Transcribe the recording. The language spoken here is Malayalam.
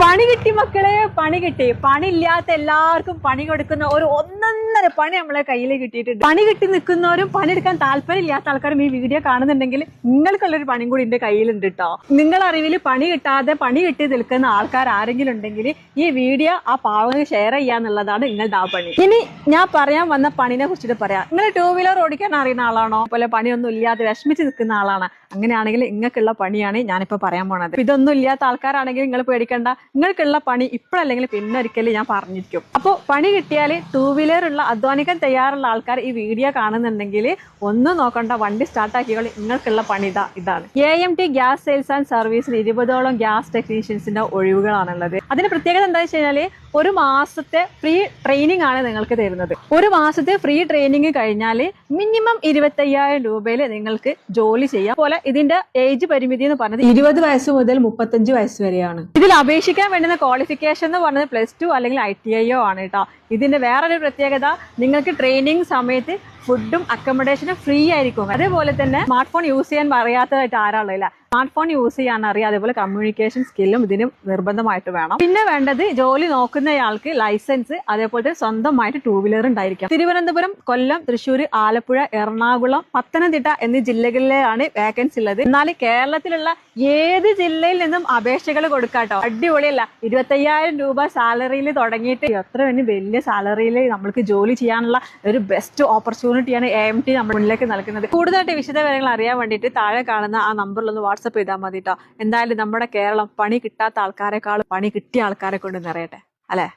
പണി കിട്ടി മക്കളെ, പണി കിട്ടി. പണിയില്ലാത്ത എല്ലാവർക്കും പണി കൊടുക്കുന്ന ഒരു ഒന്നൊന്നര പണി നമ്മളെ കയ്യിൽ കിട്ടിയിട്ടുണ്ട്. പണി കിട്ടി നിൽക്കുന്നവരും പണിയെടുക്കാൻ താല്പര്യം ഇല്ലാത്ത ആൾക്കാരും ഈ വീഡിയോ കാണുന്നുണ്ടെങ്കിൽ നിങ്ങൾക്കുള്ളൊരു പണിയും കൂടി എന്റെ കയ്യിലുണ്ട് കേട്ടോ. നിങ്ങളുടെ അറിവിൽ പണി കിട്ടാതെ പണി കിട്ടി നിൽക്കുന്ന ആൾക്കാർ ആരെങ്കിലും ഉണ്ടെങ്കിൽ ഈ വീഡിയോ ആ പാവങ്ങൾ ഷെയർ ചെയ്യാന്നുള്ളതാണ് നിങ്ങളുടെ ആ പണി. ഇനി ഞാൻ പറയാൻ വന്ന പണിനെ കുറിച്ചിട്ട് പറയാം. നിങ്ങൾ 2 വീലർ ഓടിക്കാൻ അറിയുന്ന ആളാണോ, പോലെ പണിയൊന്നും ഇല്ലാതെ വിഷമിച്ച് നിൽക്കുന്ന ആളാണ്, അങ്ങനെയാണെങ്കിൽ നിങ്ങൾക്കുള്ള പണിയാണ് ഞാനിപ്പോ പറയാൻ പോണത്. ഇതൊന്നും ഇല്ലാത്ത ആൾക്കാരാണെങ്കിൽ നിങ്ങൾ പേടിക്കണ്ട, നിങ്ങൾക്കുള്ള പണി ഇപ്പോഴല്ലെങ്കിൽ പിന്നെ ഒരിക്കലും ഞാൻ പറഞ്ഞിരിക്കും. അപ്പോൾ പണി കിട്ടിയാൽ 2 വീലർ ഉള്ള അധ്വാനിക്കാൻ തയ്യാറുള്ള ആൾക്കാർ ഈ വീഡിയോ കാണുന്നുണ്ടെങ്കിൽ ഒന്നും നോക്കണ്ട, വണ്ടി സ്റ്റാർട്ടാക്കിയോളി. നിങ്ങൾക്കുള്ള പണി ഇതാണ്. AMT ഗ്യാസ് സെയിൽസ് ആൻഡ് സർവീസിൽ 20ഓളം ഗ്യാസ് ടെക്നീഷ്യൻസിന്റെ ഒഴിവുകളാണുള്ളത്. അതിന് പ്രത്യേകത എന്താ വെച്ച് കഴിഞ്ഞാൽ 1 മാസത്തെ ഫ്രീ ട്രെയിനിങ് ആണ് നിങ്ങൾക്ക് തരുന്നത്. 1 മാസത്തെ ഫ്രീ ട്രെയിനിങ് കഴിഞ്ഞാൽ മിനിമം 25,000 രൂപയിൽ നിങ്ങൾക്ക് ജോലി ചെയ്യാം. പോലെ ഇതിന്റെ ഏജ് പരിമിതി എന്ന് പറഞ്ഞത് 20 വയസ്സ് മുതൽ 35 വയസ്സ് വരെയാണ്. ഇതിൽ അപേക്ഷിക്കാൻ വേണ്ടുന്ന ക്വാളിഫിക്കേഷൻ എന്ന് പറഞ്ഞത് +2 അല്ലെങ്കിൽ ITIയോ ആണ് കേട്ടോ. ഇതിന്റെ വേറൊരു പ്രത്യേകത, നിങ്ങൾക്ക് ട്രെയിനിങ് സമയത്ത് ഫുഡും അക്കോമഡേഷനും ഫ്രീ ആയിരിക്കും. അതേപോലെ തന്നെ സ്മാർട്ട് ഫോൺ യൂസ് ചെയ്യാൻ അറിയാത്തതായിട്ട് ആരാളില്ല. സ്മാർട്ട് ഫോൺ യൂസ് ചെയ്യാൻ അറിയാം. അതേപോലെ കമ്മ്യൂണിക്കേഷൻ സ്കില്ലും ഇതിന് നിർബന്ധമായിട്ട് വേണം. പിന്നെ വേണ്ടത്, ജോലി നോക്കുന്നയാൾക്ക് ലൈസൻസ്, അതേപോലെ സ്വന്തമായിട്ട് 2 വീലർ ഉണ്ടായിരിക്കാം. തിരുവനന്തപുരം, കൊല്ലം, തൃശ്ശൂർ, ആലപ്പുഴ, എറണാകുളം, പത്തനംതിട്ട എന്നീ ജില്ലകളിലാണ് വേക്കൻസി ഉള്ളത്. എന്നാൽ കേരളത്തിലുള്ള ഏത് ജില്ലയിൽ നിന്നും അപേക്ഷകൾ കൊടുക്കാട്ടോ. അടിപൊളിയല്ല, 25,000 രൂപ സാലറിയിൽ തുടങ്ങിയിട്ട് എത്ര വലിയ സാലറിയിൽ നമ്മൾക്ക് ജോലി ചെയ്യാനുള്ള ഒരു ബെസ്റ്റ് ഓപ്പർച്യൂണിറ്റിയാണ് AMT നമ്മുടെ മുന്നിലേക്ക് നൽകുന്നത്. കൂടുതലായിട്ട് വിശദവിവരങ്ങൾ അറിയാൻ വേണ്ടിയിട്ട് താഴെ കാണുന്ന ആ നമ്പറിലൊന്ന് വാട്സപ്പ് ചെയ്താൽ മതി കേട്ടോ. എന്തായാലും നമ്മുടെ കേരളം പണി കിട്ടാത്ത ആൾക്കാരെക്കാളും പണി കിട്ടിയ ആൾക്കാരെ കൊണ്ട് നിറയട്ടെ അല്ലെ.